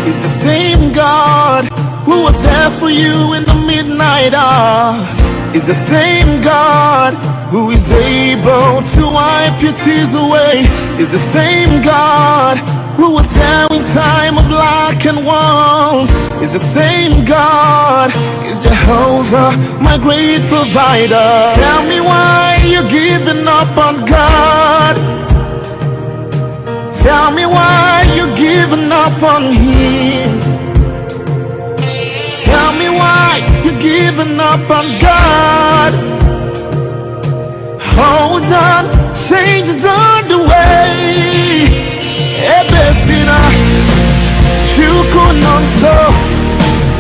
is the same God who was there for you in the midnight hour. Is the same God who is able to wipe your tears away. Is the same God who was there in time of lack and want. Is the same God. Is Jehovah, my great provider. Tell me why you're giving up on God. Tell me why you're giving up on Him. Tell me why you're giving up on God. Hold on, change is on the way. Ebesina, chukunonso,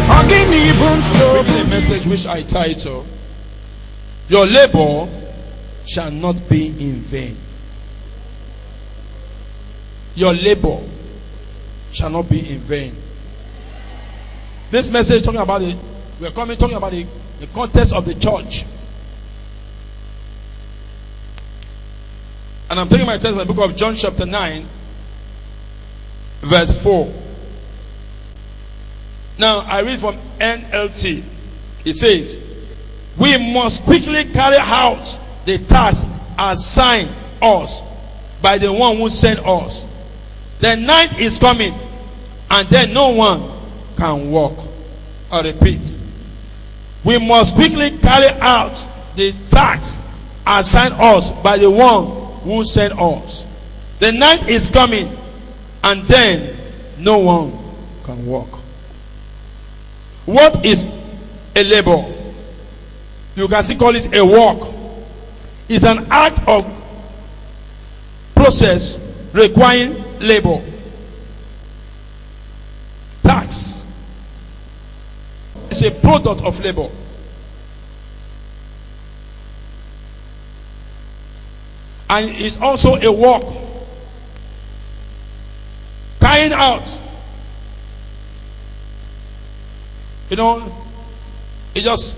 oginibunso. The message which I title, your labor shall not be in vain. Your labor shall not be in vain. This message talking about it, we're talking about the context of the church. And I'm taking my text from the book of John chapter 9, verse 4. Now I read from NLT. It says, we must quickly carry out the task assigned us by the one who sent us. The night is coming, and then no one can walk. I repeat, we must quickly carry out the task assigned us by the one who sent us. The night is coming, and then no one can walk. What is a labor? You can still call it a work. It's an act of process requiring labor. Tax is a product of labor. And it's also a work. Carrying out. You know, it just,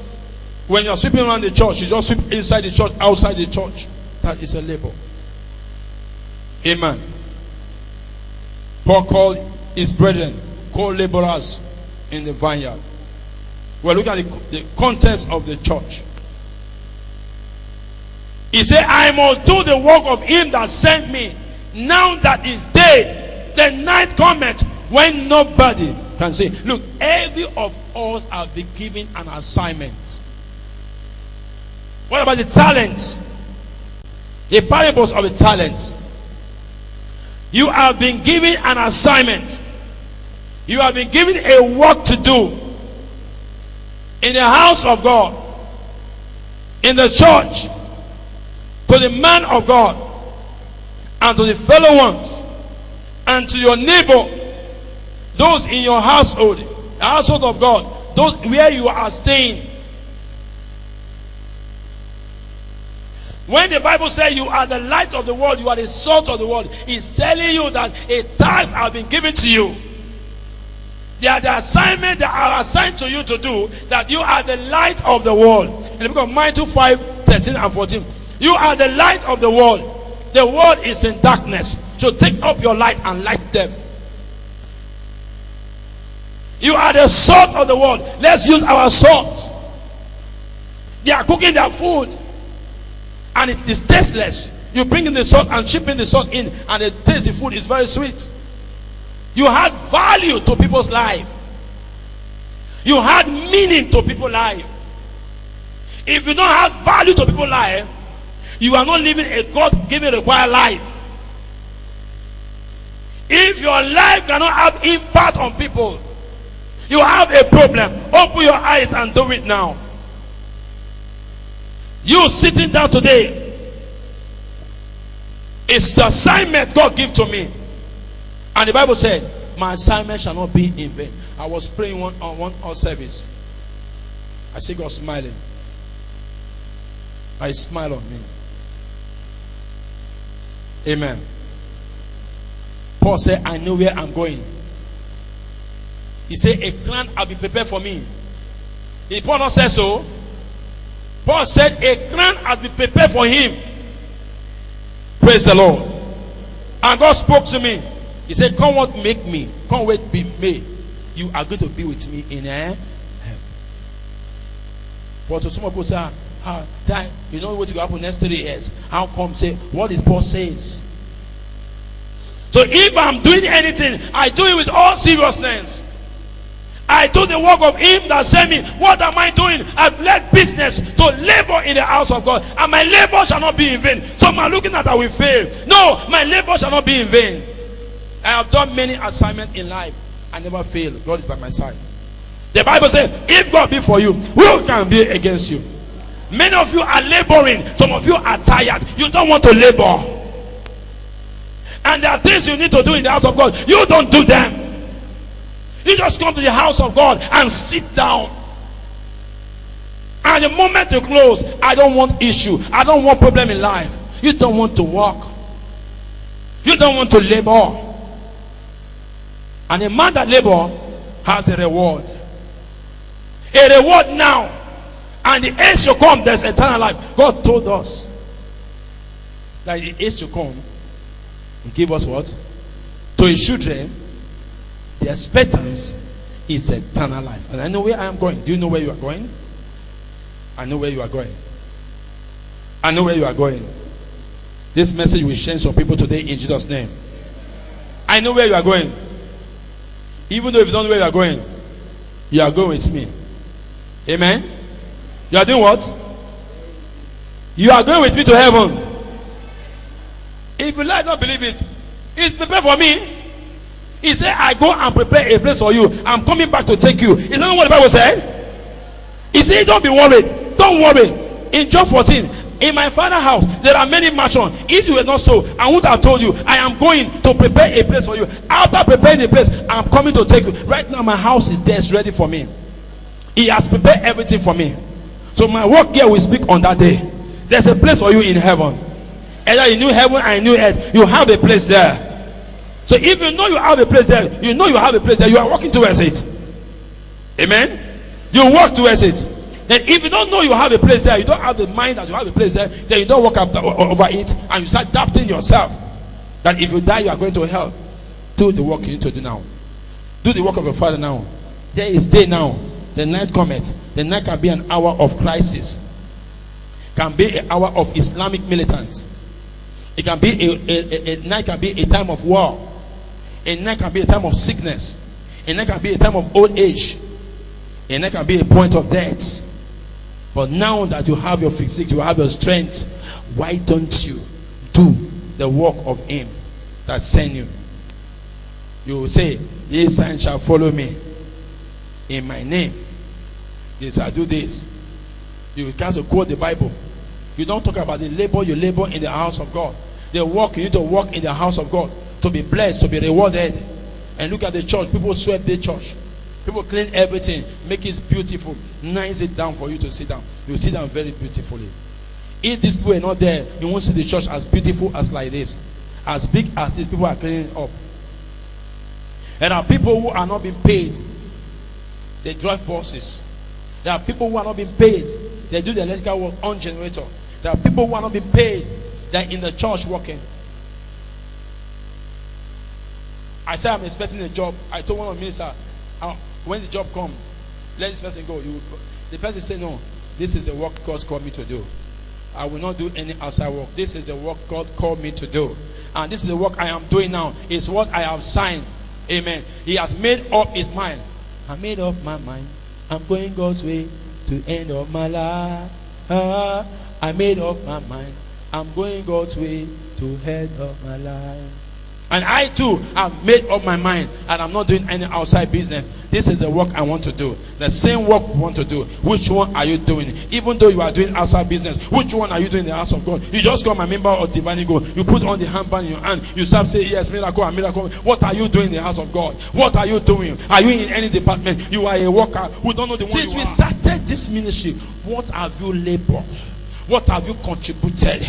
when you're sweeping around the church, you just sweep inside the church, outside the church. That is a labor. Amen. Paul called his brethren co-laborers in the vineyard. We're looking at the contents of the church. He said, I must do the work of him that sent me. Now that is day, the night cometh when nobody can say. Look, every of us have been given an assignment. What about the talents? The parables of the talents. You have been given an assignment. You have been given a work to do in the house of God, in the church, to the man of God, and to the fellow ones, and to your neighbor, those in your household, the household of God, those where you are staying. When the Bible says you are the light of the world, you are the salt of the world, it's telling you that a task has been given to you. They are the assignment that are assigned to you to do, that you are the light of the world. In the book of Matthew 5:13 and 14, you are the light of the world. The world is in darkness, so take up your light and light them. You are the salt of the world. Let's use our salt. They are cooking their food and it is tasteless. You bring in the salt and chip in the salt in, and the taste the food is very sweet. You had value to people's life. You had meaning to people's life. If you don't have value to people's life, you are not living a God-given required life. If your life cannot have impact on people, you have a problem. Open your eyes and do it now. You sitting down today, it's the assignment God gave to me. And the Bible said, my assignment shall not be in vain. I was praying on one service. I see God smiling. I smile on me. Amen. Paul said, I know where I'm going. He said, a plan will be prepared for me. Did Paul not say so? Paul said, a plan has been prepared for him. Praise the Lord. And God spoke to me. He said, come what make me. Come what be me. you are going to be with me in heaven. But to some people say, that you know what will happen next 3 years. How come? Say what is Paul says. So if I'm doing anything, I do it with all seriousness. I do the work of him that sent me. What am I doing? I've led business to labor in the house of God, and my labor shall not be in vain. So am I looking at I will fail? No, my labor shall not be in vain. I have done many assignments in life. I never fail. God is by my side. The Bible says, if God be for you, who can be against you? Many of you are laboring. Some of you are tired. You don't want to labor. And there are things you need to do in the house of God. You don't do them. You just come to the house of God and sit down. And the moment you close, I don't want issue. I don't want problem in life. You don't want to work. You don't want to labor. And a man that labor has a reward. A reward now. And the age shall come, there's eternal life. God told us that the age shall come. He gave us what? To his children, the expectancy is eternal life. And I know where I am going. Do you know where you are going? I know where you are going. I know where you are going. This message will change some people today in Jesus' name. I know where you are going. Even though if you don't know where you are going with me. Amen. You are doing what? You are going with me to heaven. If you like not believe it, it's prepared for me. He said, I go and prepare a place for you. I'm coming back to take you. Is that not what the Bible said? He said, don't be worried. Don't worry. In John 14, in my father's house, there are many mansions. If you were not so, I would have told you, I am going to prepare a place for you. After preparing the place, I'm coming to take you. Right now, my house is there. It's ready for me. He has prepared everything for me. So my work here will speak on that day. There's a place for you in heaven. Either in new heaven and new earth, you have a place there. So if you know you have a place there, you know you have a place there, you are walking towards it. Amen. You walk towards it. Then if you don't know you have a place there, you don't have the mind that you have a place there, then you don't walk up over it, and you start doubting yourself that if you die you are going to hell. Do the work you need to do now. Do the work of your Father now. There is day now. The night cometh. The night can be an hour of crisis. Can be an hour of Islamic militants. It can be a night can be a time of war. A night can be a time of sickness. A night can be a time of old age. A night can be a point of death. But now that you have your physique, you have your strength, why don't you do the work of him that sent you? You will say, these signs shall follow me in my name. They shall do this. You can't quote the Bible. You don't talk about the labor you labor in the house of God. The work you need to work in the house of God to be blessed, to be rewarded. And look at the church. People sweep the church. People clean everything, make it beautiful, nice it down for you to sit down. You sit down very beautifully. If these people are not there, you won't see the church as beautiful as like this. As big as these people are cleaning up. And there are people who are not being paid. They drive buses. There are people who are not being paid. They do the electrical work on generator. There are people who are not being paid. They're in the church working. I said I'm expecting a job. I told one of the ministers, when the job comes, let this person go. The person said, no, this is the work God called me to do. I will not do any outside work. This is the work God called me to do. And this is the work I am doing now. It's what I have signed. Amen. He has made up his mind. I made up my mind. I'm going God's way to end of my life. I made up my mind. I'm going God's way to end of my life. And I too have made up my mind, and I'm not doing any outside business. This is the work I want to do. The same work we want to do. Which one are you doing? Even though you are doing outside business, which one are you doing in the house of God? You just become a member of Divine Ego. You put on the handband in your hand. You start saying, yes, miracle and miracle. What are you doing in the house of God? What are you doing? Are you in any department? You are a worker. We don't know the one. Since we started this ministry, what have you labored? What have you contributed?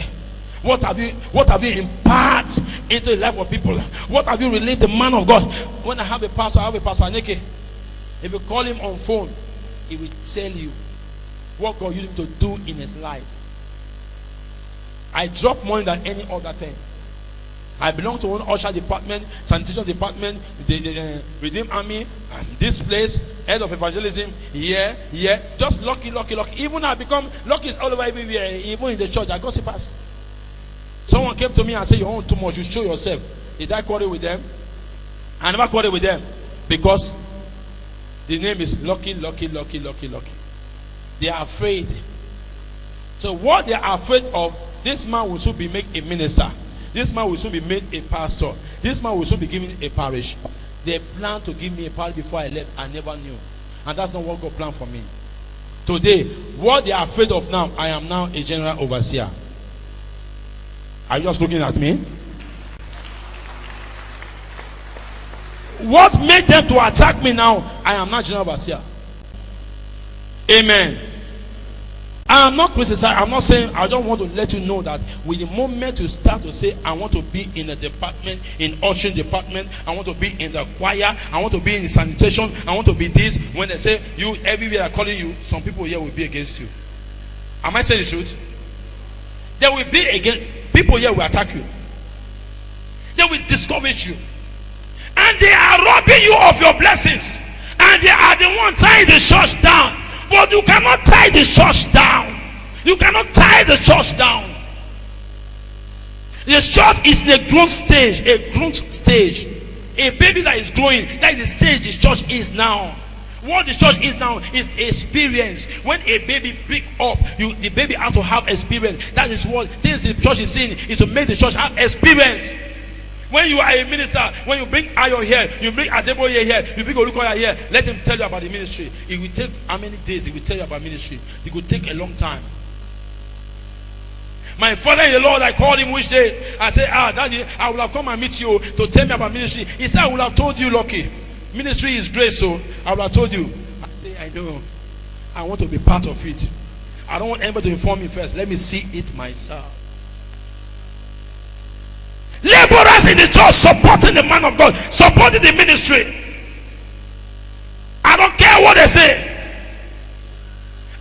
What have you imparted into the life of people? What have you relieved the man of God? When I have a pastor Aneke. If you call him on phone, he will tell you what God used him to do in his life. I drop more than any other thing. I belong to one usher department, sanitation department, the Redeemed Army, and this place, head of evangelism, yeah. Just lucky. Even I become lucky is all over everywhere, even in the church. I gossipers. Someone came to me and said, "You own too much, you show yourself." Did I quarrel with them? I never quarrel with them because the name is Lucky. They are afraid. So what they are afraid of, this man will soon be made a minister. This man will soon be made a pastor. This man will soon be given a parish. They planned to give me a parish before I left. I never knew. And that's not what God planned for me. Today, what they are afraid of now, I am now a general overseer. Are you just looking at me? What made them to attack me now? I am not general overseer. Amen. I am not criticizing. I'm not saying. I don't want to let you know that with the moment you start to say, I want to be in a department, in ushering department, I want to be in the choir, I want to be in sanitation, I want to be this. When they say you everywhere are calling you, some people here will be against you. Am I saying the truth? There will be against people here will attack you. They will discourage you, and they are robbing you of your blessings, and they are the one tying the church down. But you cannot tie the church down. You cannot tie the church down. The church is in a growth stage. A growth stage. A baby that is growing. That is the stage the church is now. What the church is now is experience. When a baby pick up, the baby has to have experience. That is what this the church is saying, is to make the church have experience. When you are a minister, when you bring Ayo here, you bring Adeboye here, you bring Olukoya here, let him tell you about the ministry. It will take how many days? He will tell you about ministry. It could take a long time. My father-in-law, I called him which day. I said, Daddy, I will have come and meet you to tell me about ministry. He said, I will have told you, Lucky. Ministry is great, so I will have told you. I say, I know. I want to be part of it. I don't want anybody to inform me first. Let me see it myself. Laborers in the church supporting the man of God, supporting the ministry. I don't care what they say.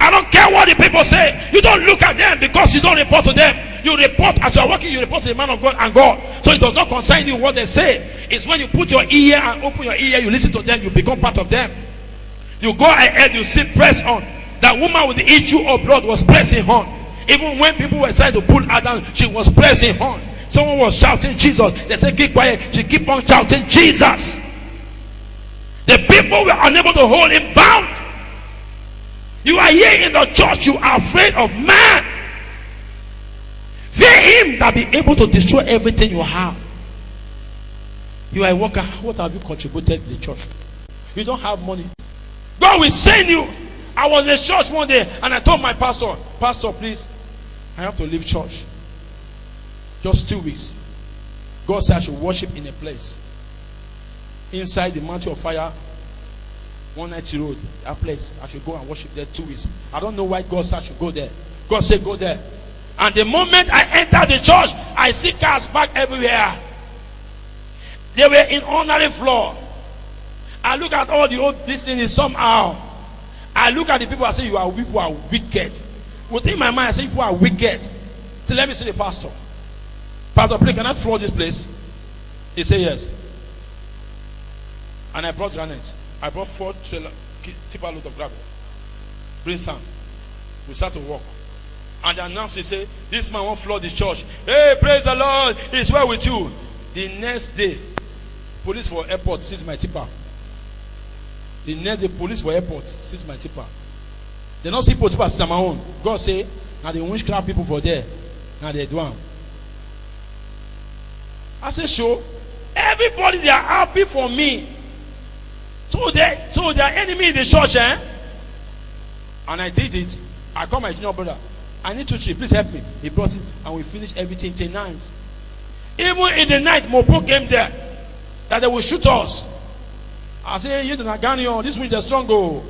I don't care what the people say. You don't look at them because you don't report to them. You report as you are working, you report to the man of God and God. So it does not concern you what they say. It's when you put your ear and open your ear, you listen to them, you become part of them. You go ahead, you see, press on. That woman with the issue of blood was pressing on. Even when people were trying to pull her down, she was pressing on. Someone was shouting Jesus. They said, keep quiet. She keep on shouting Jesus. The people were unable to hold him bound. You are here in the church. You are afraid of man. Fear him that be able to destroy everything you have. You are a worker. What have you contributed to the church? You don't have money. God will send you. I was in church one day and I told my pastor, please, I have to leave church. Just 2 weeks. God said I should worship in a place inside the Mountain of Fire, 190 Road. That place, I should go and worship there 2 weeks. I don't know why God said I should go there. God said go there. And the moment I enter the church, I see cars parked everywhere. They were in ordinary floor. I look at all the old business somehow. I look at the people, I say, you are weak, people are wicked. Within my mind, I say, people are wicked. So let me see the pastor. Pastor, please, can I floor this place? He said yes. And I brought granite. I brought 4 tipper load of gravel. Bring some. We start to walk. And the announcer said, this man won't floor this church. Hey, praise the Lord. He's well with you. The next day, police for airport sees my tipper. The next day, police for airport sees my tipper. They don't see people tipper sit on my own. God say, now they witchcraft people for there. Now they do them. I said, sure. Everybody, they are happy for me. So they are enemy in the church, eh? And I did it. I called my junior brother. I need to cheat. Please help me. He brought it and we finished everything till night. Even in the night, Mopo came there that they will shoot us. I said, you don't Ghanaian. This one is strong go.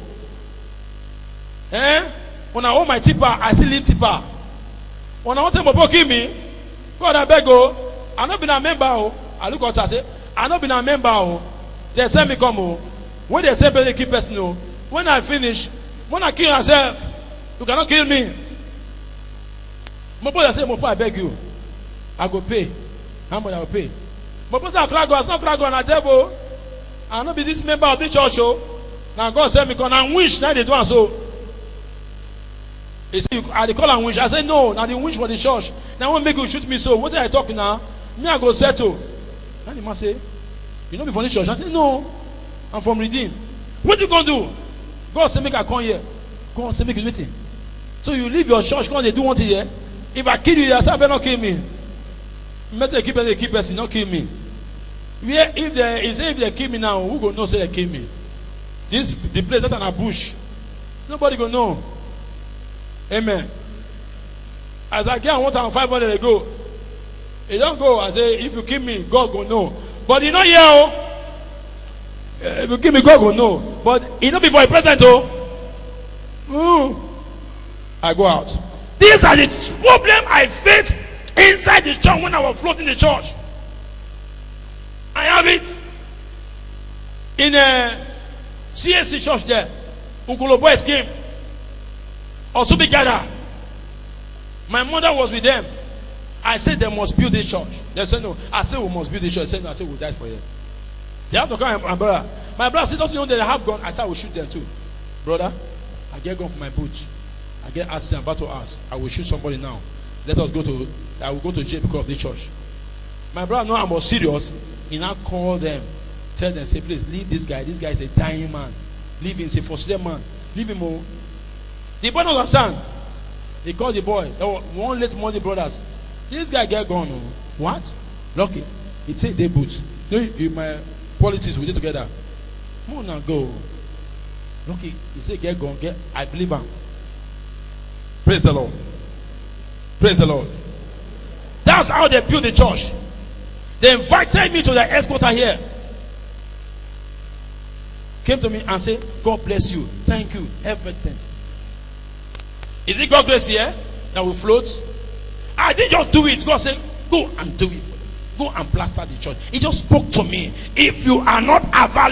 Eh? When I hold my tipper, I still leave tipper. When I want them to kill me, God, I beg go. I not been a member. I look at her, I say, I not been a member. They send me come. When they say they keep person, when I finish, when I kill myself, you cannot kill me. Mopo, I say, Mopo, I beg you. I go pay. How much I will pay? But because I crack God, it's not crack God, and I tell you, I'll not be this member of this church. Oh. Now God send me, because I wish now they do and so. He said, I call and wish. I said, no, now they wish for the church. Now I want to make you shoot me, so what are I talking now? Me, I go settle. And the man say, you know me from this church? I said, no, I'm from Redeem. What you gonna do? God say, make I come here. God say, make you waiting. So you leave your church, because they do want to here. If I kill you, I say, I better not kill me. Message keep person, not kill me. If they kill me now, who go know say they kill me? The place that's a bush. Nobody go know. Amen. As I get 1,500 ago, it don't go. I say, if you kill me, God go know. But you know here, oh. If you kill me, God go know. But it not before a president, oh. I go out. These are the problem I face inside the church when I was floating the church. I have it in a CSC church there. Uncle Boys came. Also be gathered. My mother was with them. I said they must build this church. They said no. I said we must build this church. They said no. I said we'll die for them. They have to come, my brother. My brother said, don't you know that they have gun? I said I will shoot them too. Brother, I get gun for my boot. I get asked and battle ass. I will shoot somebody now. Let us go to, I will go to jail because of this church. My brother, no, I was serious. He now called them, tell them, say, please leave this guy. This guy is a dying man. Leave him, say, for sale man. Leave him all. The boy don't understand. He called the boy. There were one late Monday brothers. This guy get gone. Oh. What? Lucky. He take their boots. You my politics, we did together. Come on now, go. Lucky. He said, get gone. Get. I believe him. Praise the Lord. Praise the Lord. That's how they built the church. They invited me to the headquarters here. Came to me and said, God bless you. Thank you. Everything. Is it God bless here? That will float? I didn't just do it. God said, go and do it. Go and plaster the church. He just spoke to me. If you are not available,